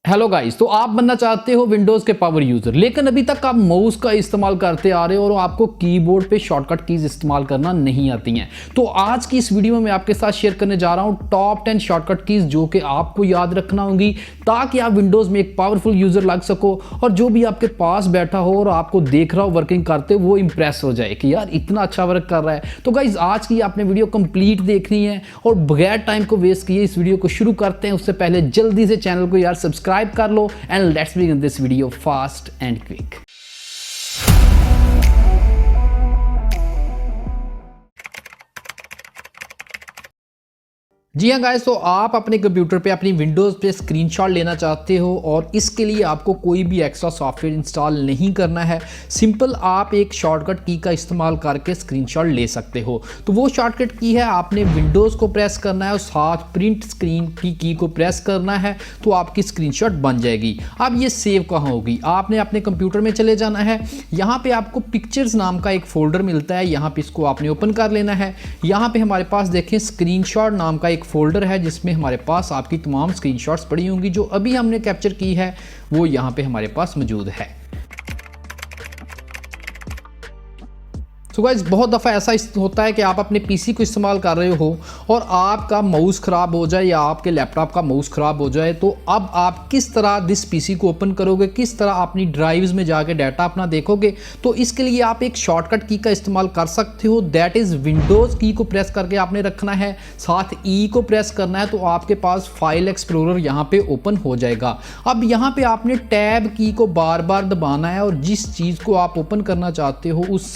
Hello guys, तो आप बनना चाहते हो विंडोज़ के पावर यूज़र, लेकिन अभी तक आप माउस का इस्तेमाल करते आ रहे हो और आपको कीबोर्ड पे शॉर्टकट कीज़ इस्तेमाल करना नहीं आती हैं। तो आज की इस वीडियो में मैं आपके साथ शेयर करने जा रहा हूँ टॉप 10 शॉर्टकट कीज़ जो कि आपको याद रखना होंगी ताकि आप विंडोज़ में एक पावरफुल यूज़र लग सको और जो भी आपके पास बैठा हो और आपको देख रहा हो वर्किंग करते वो इंप्रेस हो जाए कि यार इतना अच्छा वर्क कर रहा है। तो गाइज आज की आपने वीडियो कंप्लीट देखनी है और बगैर टाइम को वेस्ट किए इस वीडियो को शुरू करते हैं। उससे पहले जल्दी से चैनल को यार सब्सक्राइब कर लो and let's begin this video fast and quick. जी हाँ गाइस, तो आप अपने कंप्यूटर पे अपनी विंडोज़ पे स्क्रीनशॉट लेना चाहते हो और इसके लिए आपको कोई भी एक्स्ट्रा सॉफ्टवेयर इंस्टॉल नहीं करना है। सिंपल आप एक शॉर्टकट की का इस्तेमाल करके स्क्रीनशॉट ले सकते हो। तो वो शॉर्टकट की है, आपने विंडोज़ को प्रेस करना है और साथ प्रिंट स्क्रीन की को प्रेस करना है तो आपकी स्क्रीनशॉट बन जाएगी। अब ये सेव कहाँ होगी? आपने अपने कंप्यूटर में चले जाना है। यहाँ पर आपको पिक्चर्स नाम का एक फ़ोल्डर मिलता है, यहाँ पर इसको आपने ओपन कर लेना है। यहाँ पर हमारे पास देखें स्क्रीनशॉट नाम का फोल्डर है जिसमें हमारे पास आपकी तमाम स्क्रीनशॉट्स पड़ी होंगी जो अभी हमने कैप्चर की है वो यहाँ पे हमारे पास मौजूद है। तो गाइस बहुत दफ़ा ऐसा होता है कि आप अपने पीसी को इस्तेमाल कर रहे हो और आपका माउस ख़राब हो जाए या आपके लैपटॉप का माउस ख़राब हो जाए, तो अब आप किस तरह दिस पीसी को ओपन करोगे, किस तरह अपनी ड्राइव्स में जाके डाटा अपना देखोगे। तो इसके लिए आप एक शॉर्टकट की का इस्तेमाल कर सकते हो, दैट इज़ विंडोज़ की को प्रेस करके आपने रखना है, साथ ई को प्रेस करना है तो आपके पास फाइल एक्सप्लोरर यहाँ पर ओपन हो जाएगा। अब यहाँ पर आपने टैब की को बार बार दबाना है और जिस चीज़ को आप ओपन करना चाहते हो उस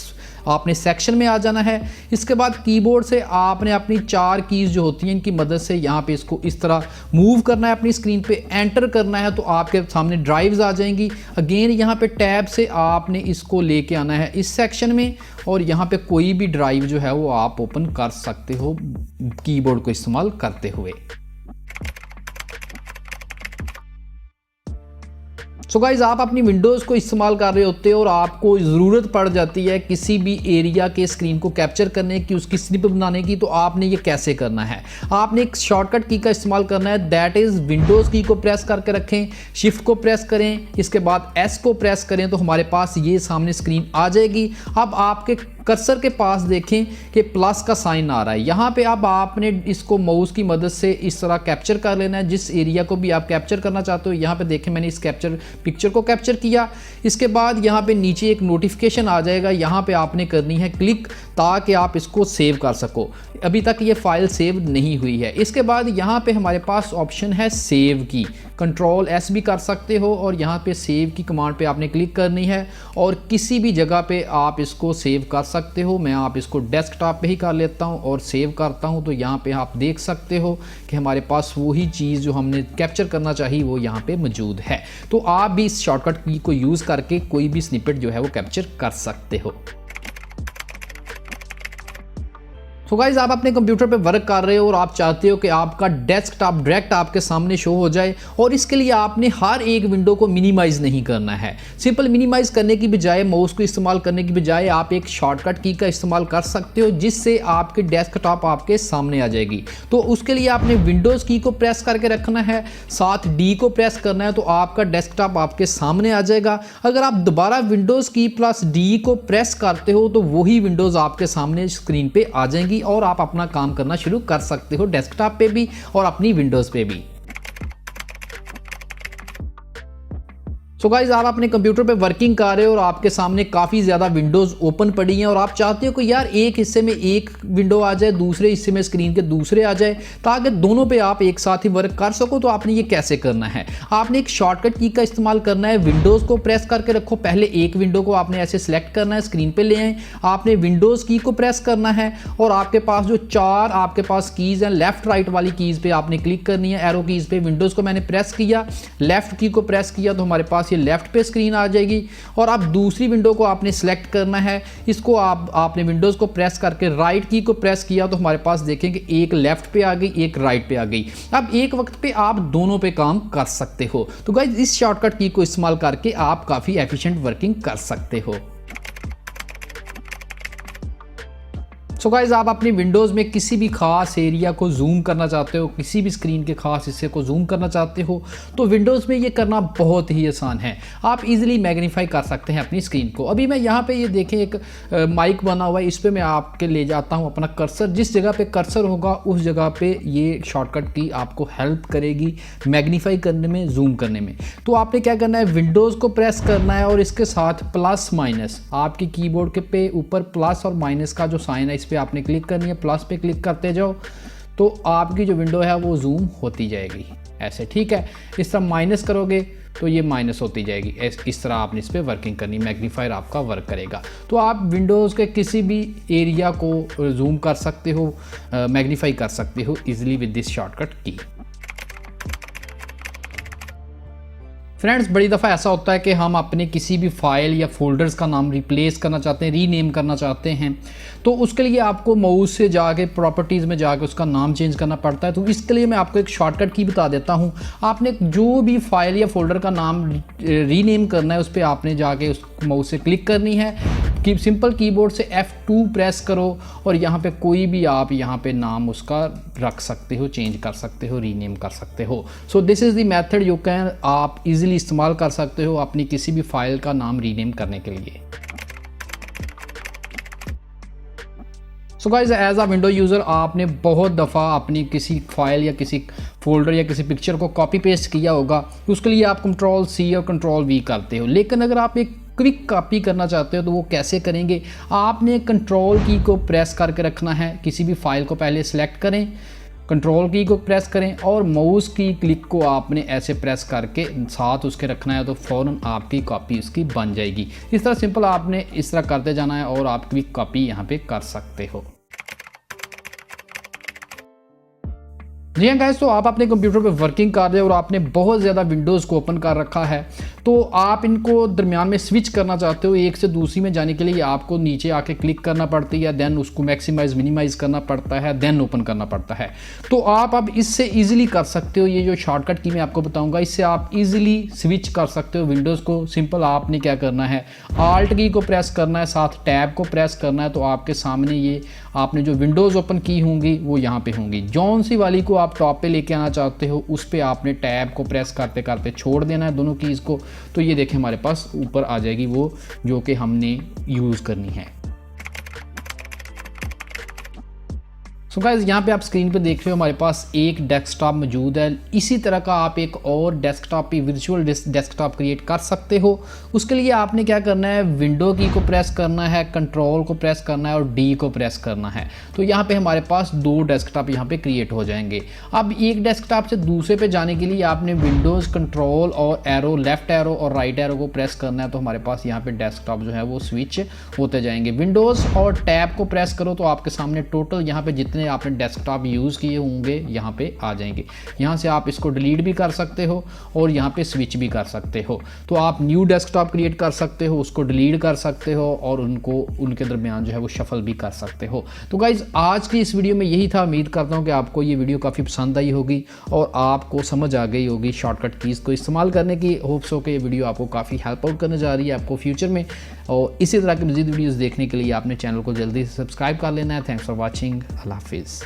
आपने सेक्शन में आ जाना है। इसके बाद कीबोर्ड से आपने अपनी 4 कीज़ जो होती हैं इनकी मदद से यहाँ पे इसको इस तरह मूव करना है, अपनी स्क्रीन पे एंटर करना है तो आपके सामने ड्राइव्स आ जाएंगी। अगेन यहाँ पे टैब से आपने इसको लेके आना है इस सेक्शन में और यहाँ पे कोई भी ड्राइव जो है वो आप ओपन कर सकते हो कीबोर्ड को इस्तेमाल करते हुए। सो गाइज आप अपनी विंडोज़ को इस्तेमाल कर रहे होते हो और आपको ज़रूरत पड़ जाती है किसी भी एरिया के स्क्रीन को कैप्चर करने की, उसकी स्निप बनाने की। तो आपने ये कैसे करना है? आपने एक शॉर्टकट की का इस्तेमाल करना है, दैट इज़ विंडोज़ की को प्रेस करके रखें, शिफ्ट को प्रेस करें, इसके बाद एस को प्रेस करें तो हमारे पास ये सामने स्क्रीन आ जाएगी। अब आपके कर्सर के पास देखें कि प्लस का साइन आ रहा है, यहाँ पे अब आपने इसको माउस की मदद से इस तरह कैप्चर कर लेना है जिस एरिया को भी आप कैप्चर करना चाहते हो। यहाँ पे देखें मैंने इस पिक्चर को कैप्चर किया। इसके बाद यहाँ पे नीचे एक नोटिफिकेशन आ जाएगा, यहाँ पे आपने करनी है क्लिक ताकि आप इसको सेव कर सको। अभी तक ये फाइल सेव नहीं हुई है। इसके बाद यहाँ पे हमारे पास ऑप्शन है सेव की, कंट्रोल एस भी कर सकते हो और यहाँ पे सेव की कमांड पे आपने क्लिक करनी है और किसी भी जगह पे आप इसको सेव कर सकते हो। मैं आप इसको डेस्कटॉप पे ही कर लेता हूँ और सेव करता हूँ तो यहाँ पे आप देख सकते हो कि हमारे पास वही चीज़ जो हमने कैप्चर करना चाहिए वो यहाँ पे मौजूद है। तो आप भी इस शॉर्टकट की को यूज़ करके कोई भी स्निपेट जो है वो कैप्चर कर सकते हो। तो गाइज आप अपने कंप्यूटर पे वर्क कर रहे हो और आप चाहते हो कि आपका डेस्कटॉप डायरेक्ट आपके सामने शो हो जाए और इसके लिए आपने हर एक विंडो को मिनिमाइज़ नहीं करना है। सिंपल मिनिमाइज़ करने की बजाय, माउस को इस्तेमाल करने की बजाय आप एक शॉर्टकट की का इस्तेमाल कर सकते हो जिससे आपके डेस्कटॉप आपके सामने आ जाएगी। तो उसके लिए आपने विंडोज़ की को प्रेस करके रखना है, साथ डी को प्रेस करना है तो आपका डेस्कटॉप आपके सामने आ जाएगा। अगर आप दोबारा विंडोज़ की प्लस डी को प्रेस करते हो तो वही विंडोज़ आपके सामने स्क्रीन पे आ जाएंगी और आप अपना काम करना शुरू कर सकते हो डेस्कटॉप पे भी और अपनी विंडोज़ पे भी। सो गाइज आप अपने कंप्यूटर पे वर्किंग कर रहे हो और आपके सामने काफ़ी ज़्यादा विंडोज़ ओपन पड़ी हैं और आप चाहते हो कि यार एक हिस्से में एक विंडो आ जाए, दूसरे हिस्से में स्क्रीन के दूसरे आ जाए ताकि दोनों पे आप एक साथ ही वर्क कर सको। तो आपने ये कैसे करना है? आपने एक शॉर्टकट की का इस्तेमाल करना है। विंडोज़ को प्रेस करके रखो, पहले एक विंडो को आपने ऐसे सिलेक्ट करना है, स्क्रीन पर ले आए, आपने विंडोज़ की को प्रेस करना है और आपके पास जो 4 आपके पास कीज़ हैं लेफ़्ट राइट वाली कीज़ पर आपने क्लिक करनी है, एरो कीज़ पे। विंडोज़ को मैंने प्रेस किया, लेफ़्ट की को प्रेस किया तो हमारे पास ये लेफ्ट पे स्क्रीन आ जाएगी और अब दूसरी विंडो को आपने सेलेक्ट करना है। इसको आपने विंडोज़ को प्रेस करके राइट की को प्रेस किया तो हमारे पास देखेंगे एक लेफ्ट पे आ गई, एक राइट पे आ गई। अब एक वक्त पे आप दोनों पे काम कर सकते हो। तो गाइस इस शॉर्टकट की को इस्तेमाल करके आप काफ़ी एफिशिएंट वर्किंग कर सकते हो। सो गाइज आप अपनी विंडोज़ में किसी भी खास एरिया को जूम करना चाहते हो, किसी भी स्क्रीन के खास हिस्से को जूम करना चाहते हो, तो विंडोज़ में ये करना बहुत ही आसान है। आप इजीली मैग्नीफाई कर सकते हैं अपनी स्क्रीन को। अभी मैं यहाँ पे ये देखें एक माइक बना हुआ है, इस पर मैं आपके ले जाता हूँ अपना कर्सर। जिस जगह पे कर्सर होगा उस जगह पे ये शॉर्टकट की आपको हेल्प करेगी मैग्नीफाई करने में, जूम करने में। तो आपने क्या करना है, विंडोज़ को प्रेस करना है और इसके साथ प्लस माइनस, आपकी कीबोर्ड के पे ऊपर प्लस और माइनस का जो साइन है इस पे आपने क्लिक करनी है। प्लस पे क्लिक करते जाओ तो आपकी जो विंडो है वो जूम होती जाएगी ऐसे, ठीक है। इस तरह माइनस करोगे तो ये माइनस होती जाएगी। इस तरह आपने इस पर वर्किंग करनी, मैग्नीफायर आपका वर्क करेगा। तो आप विंडोज़ के किसी भी एरिया को जूम कर सकते हो, मैग्नीफाई कर सकते हो इजीली विद दिस शॉर्टकट की। फ्रेंड्स, बड़ी दफ़ा ऐसा होता है कि हम अपने किसी भी फाइल या फोल्डर्स का नाम रिप्लेस करना चाहते हैं, रीनेम करना चाहते हैं, तो उसके लिए आपको माउस से जाके प्रॉपर्टीज़ में जाके उसका नाम चेंज करना पड़ता है। तो इसके लिए मैं आपको एक शॉर्टकट की बता देता हूं। आपने जो भी फाइल या फोल्डर का नाम रीनेम करना है उस पर आपने जाके उस माउस से क्लिक करनी है। सिंपल कीबोर्ड से F2 प्रेस करो और यहाँ पे कोई भी आप यहाँ पे नाम उसका रख सकते हो, चेंज कर सकते हो, रीनेम कर सकते हो। So this is the method you can, आप इजीली इस्तेमाल कर सकते हो अपनी किसी भी फाइल का नाम रीनेम करने के लिए। So guys as a window user आपने बहुत दफ़ा अपनी किसी फाइल या किसी फोल्डर या किसी पिक्चर को कॉपी पेस्ट किया होगा। उसके लिए आप Ctrl+C और Ctrl+V करते हो। लेकिन अगर आप एक क्विक कॉपी करना चाहते हो तो वो कैसे करेंगे, आपने कंट्रोल की को प्रेस करके रखना है। किसी भी फाइल को पहले सेलेक्ट करें, कंट्रोल की को प्रेस करें और माउस की क्लिक को आपने ऐसे प्रेस करके साथ उसके रखना है, तो फ़ौरन आपकी कॉपी उसकी बन जाएगी। इस तरह सिंपल आपने इस तरह करते जाना है और आप क्विक कॉपी यहाँ पे कर सकते हो। जी हाँ गाइस, तो आप अपने कंप्यूटर पे वर्किंग कर रहे हो और आपने बहुत ज़्यादा विंडोज़ को ओपन कर रखा है, तो आप इनको दरमियान में स्विच करना चाहते हो। एक से दूसरी में जाने के लिए आपको नीचे आके क्लिक करना पड़ती है, देन उसको मैक्सिमाइज़ मिनिमाइज़ करना पड़ता है, देन ओपन करना पड़ता है। तो आप अब इससे ईजिली कर सकते हो। ये जो शॉर्टकट की मैं आपको बताऊँगा, इससे आप ईजिली स्विच कर सकते हो विंडोज़ को। सिंपल आपने क्या करना है, आल्ट की को प्रेस करना है, साथ टैब को प्रेस करना है, तो आपके सामने ये आपने जो विंडोज़ ओपन की होंगी वो यहाँ पे होंगी। जौन सी वाली को आप टॉप पे लेके आना चाहते हो उस पे आपने टैब को प्रेस करते करते छोड़ देना है दोनों कीज़ को। तो ये देखें हमारे पास ऊपर आ जाएगी वो जो कि हमने यूज़ करनी है। सो गाइस, यहाँ पे आप स्क्रीन पे देख रहे हो हमारे पास एक डेस्कटॉप मौजूद है। इसी तरह का आप एक और डेस्कटॉप पे वर्चुअल डेस्कटॉप क्रिएट कर सकते हो। उसके लिए आपने क्या करना है, विंडो की को प्रेस करना है, कंट्रोल को प्रेस करना है और डी को प्रेस करना है। तो यहाँ पे हमारे पास दो डेस्कटॉप यहाँ पे क्रिएट हो जाएंगे। अब एक डेस्कटॉप से दूसरे पे जाने के लिए आपने विंडोज़ कंट्रोल और एरो, लेफ्ट एरो और राइट एरो को प्रेस करना है। तो हमारे पास यहाँ पे डेस्कटॉप जो है वो स्विच होते जाएंगे। विंडोज़ और टैब को प्रेस करो तो आपके सामने टोटल यहाँ पे जितने आपने डेस्कटॉप यूज़ किए होंगे यहाँ पे आ जाएंगे। यहाँ से आप इसको डिलीट भी कर सकते हो और यहाँ पे स्विच भी कर सकते हो। तो आप न्यू डेस्कटॉप क्रिएट कर सकते हो, उसको डिलीट कर सकते हो और उनको उनके दरमियान जो है वो शफल भी कर सकते हो। तो गाइज़, आज की इस वीडियो में यही था। उम्मीद करता हूँ कि आपको ये वीडियो काफ़ी पसंद आई होगी और आपको समझ आ गई होगी शॉर्टकट कीज़ को इस्तेमाल करने की। होप्स हो कि ये वीडियो आपको काफ़ी हेल्प आउट करने जा रही है आपको फ्यूचर में। और इसी तरह की मज़ीद वीडियोज़ देखने के लिए आपने चैनल को जल्दी से सब्सक्राइब कर लेना है। Thanks for watching. अल्लाह हाफिज़।